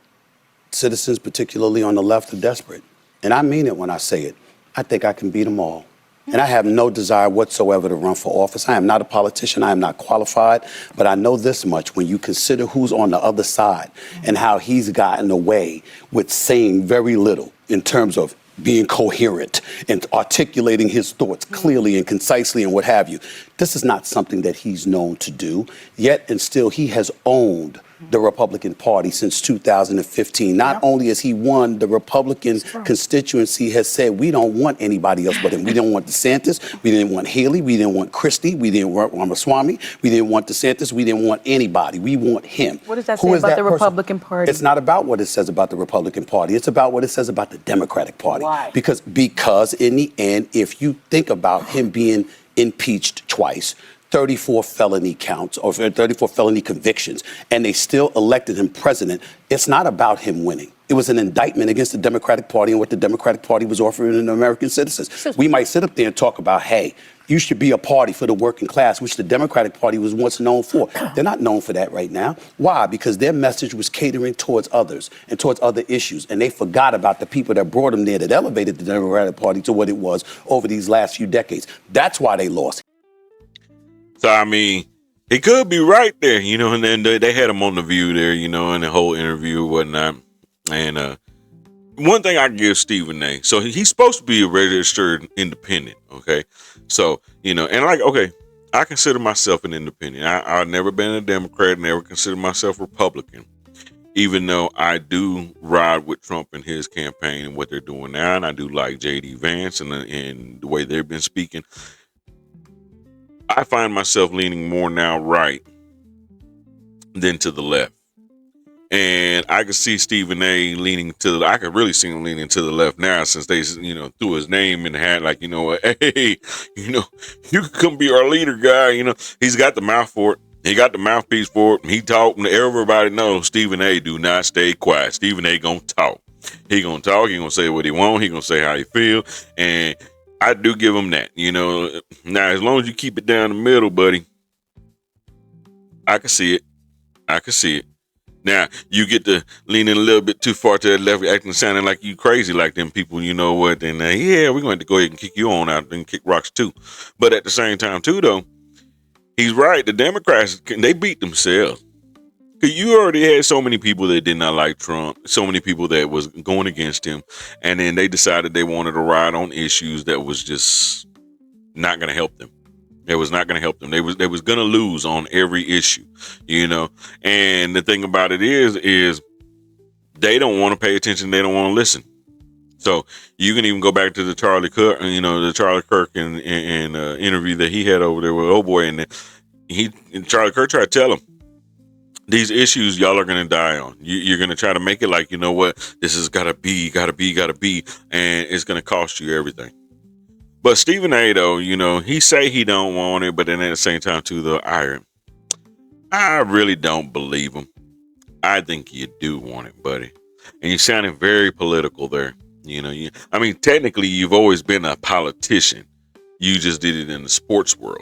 citizens, particularly on the left, are desperate. And I mean it when I say it. I think I can beat them all. And I have no desire whatsoever to run for office. I am not a politician. I am not qualified. But I know this much. When you consider who's on the other side and how he's gotten away with saying very little in terms of being coherent and articulating his thoughts clearly and concisely and what have you. This is not something that he's known to do, yet and still he has owned the Republican Party since 2015. Not only has he won, the Republican constituency has said, we don't want anybody else but him. We didn't want DeSantis, we didn't want Haley, we didn't want Christie, we didn't want Ramaswamy, we didn't want DeSantis, we didn't want anybody. We want him. What does that say about the Republican Party? It's not about what it says about the Republican Party. It's about what it says about the Democratic Party. Why? Because in the end, if you think about him being impeached twice, 34 felony counts or 34 felony convictions, and they still elected him president, it's not about him winning. It was an indictment against the Democratic Party and what the Democratic Party was offering to American citizens. We might sit up there and talk about, hey, you should be a party for the working class, which the Democratic Party was once known for. They're not known for that right now. Why? Because their message was catering towards others and towards other issues. And they forgot about the people that brought them there, that elevated the Democratic Party to what it was over these last few decades. That's why they lost. So, I mean, he could be right there, you know, and then they had him on The View there, you know, in the whole interview and whatnot. And one thing I give Stephen A. So he's supposed to be a registered independent, okay? So, you know, and like, okay, I consider myself an independent. I've never been a Democrat, never considered myself Republican, even though I do ride with Trump and his campaign and what they're doing now. And I do like J.D. Vance and the way they've been speaking. I find myself leaning more now right than to the left. And I could see Stephen A. I could really see him leaning to the left now since they, you know, threw his name in the hat, like, you know what, hey, you know, you can come be our leader, guy. You know, he's got the mouth for it. He got the mouthpiece for it. He talking to everybody knows Stephen A. do not stay quiet. Stephen A. gonna talk. He gonna talk. He gonna say what he want. He gonna say how he feel. And I do give him that, you know. Now, as long as you keep it down the middle, buddy, I can see it. I can see it. Now, you get to lean in a little bit too far to the left, acting sounding like you crazy like them people, you know what, then yeah, we're going to go ahead and kick you on out and kick rocks too. But at the same time too, though, he's right. The Democrats, they beat themselves. Because you already had so many people that did not like Trump, so many people that was going against him, and then they decided they wanted to ride on issues that was just not going to help them. It was not going to help them. They was going to lose on every issue, you know. And the thing about it is they don't want to pay attention. They don't want to listen. So you can even go back to the Charlie Kirk, interview that he had over there with old boy, and Charlie Kirk tried to tell him, these issues y'all are going to die on. You're going to try to make it like, you know what, this has got to be, and it's going to cost you everything. But Stephen A, though, you know, he say he don't want it, but then at the same time, too, though, I really don't believe him. I think you do want it, buddy. And you sounded very political there. You know, technically, you've always been a politician. You just did it in the sports world.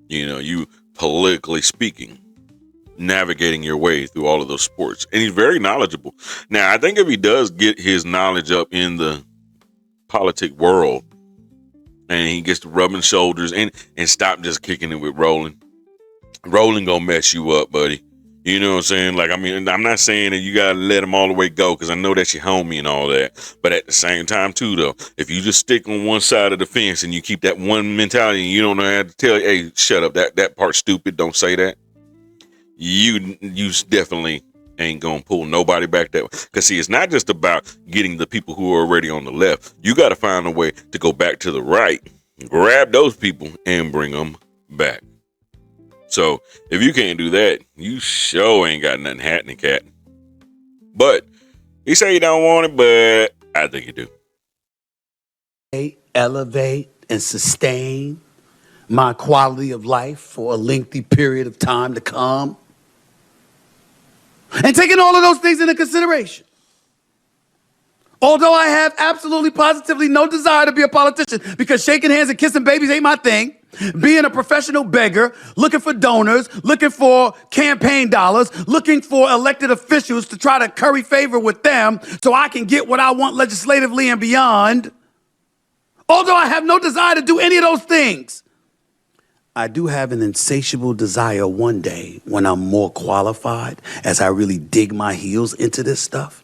You know, you politically speaking, navigating your way through all of those sports. And he's very knowledgeable. Now, I think if he does get his knowledge up in the politic world, and he gets to rubbing shoulders and stop just kicking it with Roland. Roland gonna mess you up, buddy. You know what I'm saying? Like, I mean, I'm not saying that you gotta let him all the way go, because I know that's your homie and all that. But at the same time, too, though, if you just stick on one side of the fence and you keep that one mentality and you don't know how to tell, hey, shut up, that part's stupid, don't say that. You definitely ain't gonna pull nobody back that way. Because see, it's not just about getting the people who are already on the left. You got to find a way to go back to the right, grab those people and bring them back. So if you can't do that, you sure ain't got nothing happening, cat. But he say he don't want it, but I think you do. Elevate and sustain my quality of life for a lengthy period of time to come. And taking all of those things into consideration, although I have absolutely positively no desire to be a politician, because shaking hands and kissing babies ain't my thing, being a professional beggar, looking for donors, looking for campaign dollars, looking for elected officials to try to curry favor with them so I can get what I want legislatively and beyond, although I have no desire to do any of those things, I do have an insatiable desire one day, when I'm more qualified, as I really dig my heels into this stuff,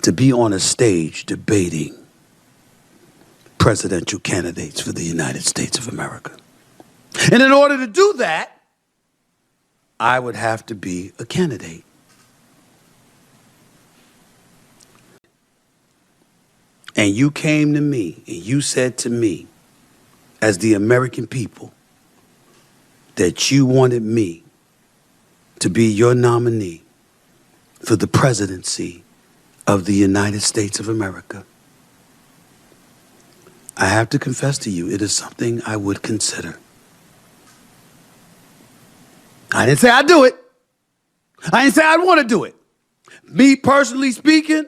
to be on a stage debating presidential candidates for the United States of America. And in order to do that, I would have to be a candidate. And you came to me and you said to me, as the American people, that you wanted me to be your nominee for the presidency of the United States of America. I have to confess to you, it is something I would consider. I didn't say I'd do it. I didn't say I'd want to do it. Me personally speaking,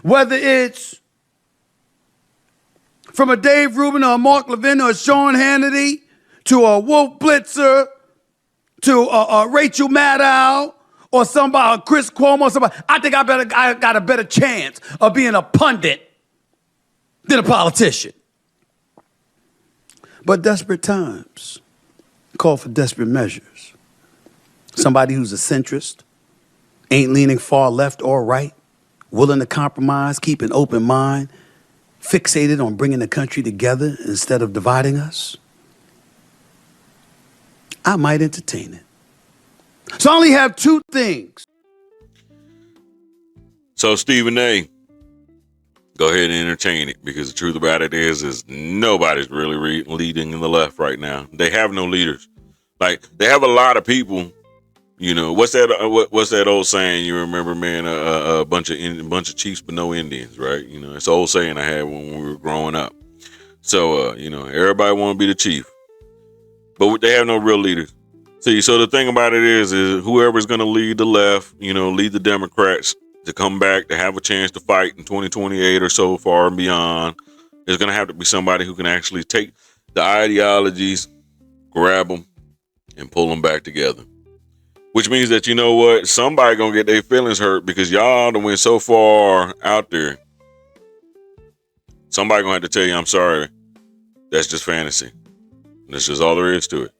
whether it's from a Dave Rubin or a Mark Levin or a Sean Hannity to a Wolf Blitzer to a Rachel Maddow or somebody, Chris Cuomo or somebody, I think I got a better chance of being a pundit than a politician. But desperate times call for desperate measures. Somebody who's a centrist, ain't leaning far left or right, willing to compromise, keep an open mind, fixated on bringing the country together instead of dividing us, I might entertain it. So I only have two things. So Stephen A., go ahead and entertain it, because the truth about it is nobody's really leading in the left right now. They have no leaders. Like, they have a lot of people. You know, what's that old saying? You remember, man, a bunch of chiefs but no Indians, right? You know, it's an old saying I had when we were growing up. So, you know, everybody want to be the chief, but they have no real leaders. See, so the thing about it is whoever's going to lead the left, you know, lead the Democrats to come back, to have a chance to fight in 2028 or so far and beyond, is going to have to be somebody who can actually take the ideologies, grab them, and pull them back together. Which means that, you know what, somebody gonna get their feelings hurt because y'all done went so far out there. Somebody gonna have to tell you, I'm sorry, that's just fantasy. That's just all there is to it.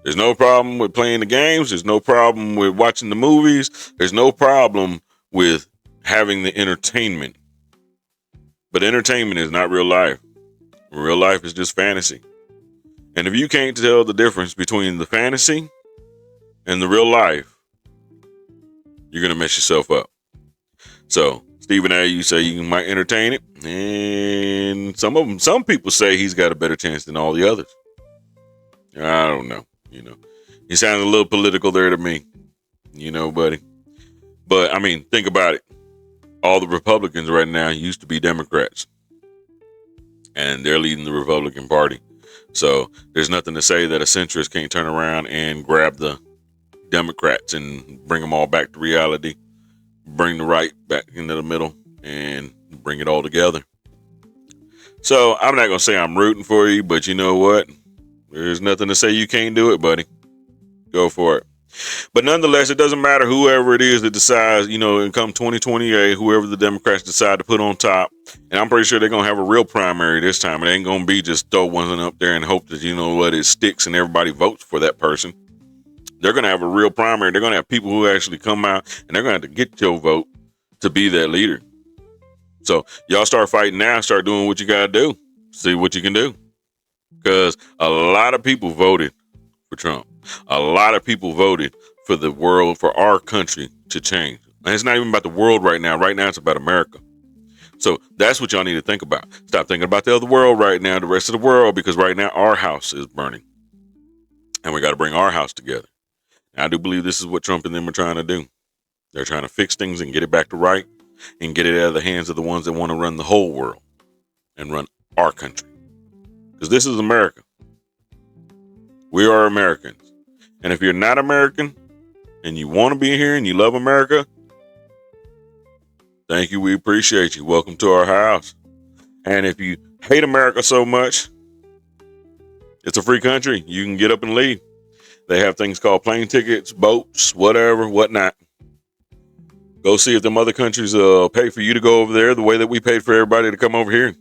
There's no problem with playing the games. There's no problem with watching the movies. There's no problem with having the entertainment. But entertainment is not real life. Real life is just fantasy. And if you can't tell the difference between the fantasy and the real life, you're going to mess yourself up. So, Stephen A., you say you might entertain it. And some people say he's got a better chance than all the others. I don't know. You know, he sounds a little political there to me, you know, buddy. But, I mean, think about it. All the Republicans right now used to be Democrats. And they're leading the Republican Party. So, there's nothing to say that a centrist can't turn around and grab the Democrats and bring them all back to reality, bring the right back into the middle, and bring it all together. So I'm not going to say I'm rooting for you, but you know what? There's nothing to say you can't do it, buddy. Go for it. But nonetheless, it doesn't matter whoever it is that decides, you know, and come 2028, whoever the Democrats decide to put on top. And I'm pretty sure they're going to have a real primary this time. It ain't going to be just throw one up there and hope that, you know what, it sticks and everybody votes for that person. They're going to have a real primary. They're going to have people who actually come out, and they're going to have to get your vote to be that leader. So y'all start fighting now, start doing what you got to do. See what you can do. Because a lot of people voted for Trump. A lot of people voted for the world, for our country to change. And it's not even about the world right now. Right now, it's about America. So that's what y'all need to think about. Stop thinking about the other world right now, the rest of the world, because right now our house is burning. And we got to bring our house together. I do believe this is what Trump and them are trying to do. They're trying to fix things and get it back to right and get it out of the hands of the ones that want to run the whole world and run our country. Because this is America. We are Americans. And if you're not American and you want to be here and you love America, thank you. We appreciate you. Welcome to our house. And if you hate America so much, it's a free country. You can get up and leave. They have things called plane tickets, boats, whatever, whatnot. Go see if them other countries pay for you to go over there the way that we paid for everybody to come over here.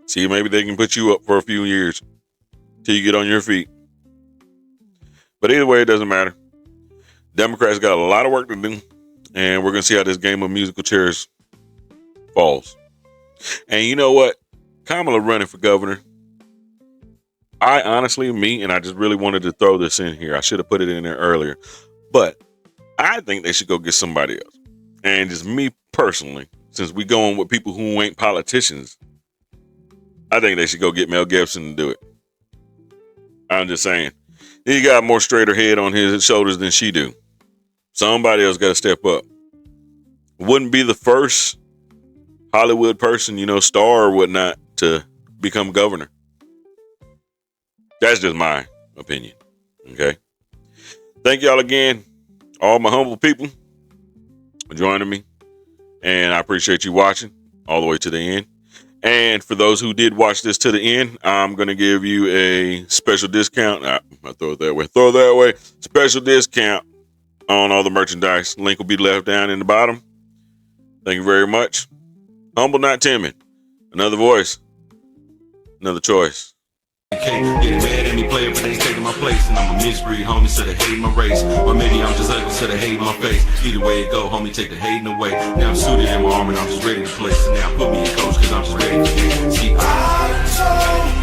See, maybe they can put you up for a few years till you get on your feet. But either way, it doesn't matter. Democrats got a lot of work to do, and we're going to see how this game of musical chairs falls. And you know what? Kamala running for governor. I honestly, and I just really wanted to throw this in here. I should have put it in there earlier. But I think they should go get somebody else. And just me personally, since we going with people who ain't politicians, I think they should go get Mel Gibson to do it. I'm just saying. He got more straighter head on his shoulders than she do. Somebody else got to step up. Wouldn't be the first Hollywood person, star or whatnot, to become governor. That's just my opinion. Okay. Thank y'all again, all my humble people, for joining me. And I appreciate you watching all the way to the end. And for those who did watch this to the end, I'm going to give you a special discount. I throw it that way. Special discount on all the merchandise. Link will be left down in the bottom. Thank you very much. Humble Not Timid. Another voice. Another choice. Getting mad at me, player, but they taking my place. And I'm a misbreed, homie, so they hate my race. Or maybe I'm just ugly, so they hate my face. Either way it go, homie, take the hating away. Now I'm suited in my armor and I'm just ready to play. So now put me in coach, cause I'm just ready to play. See, I told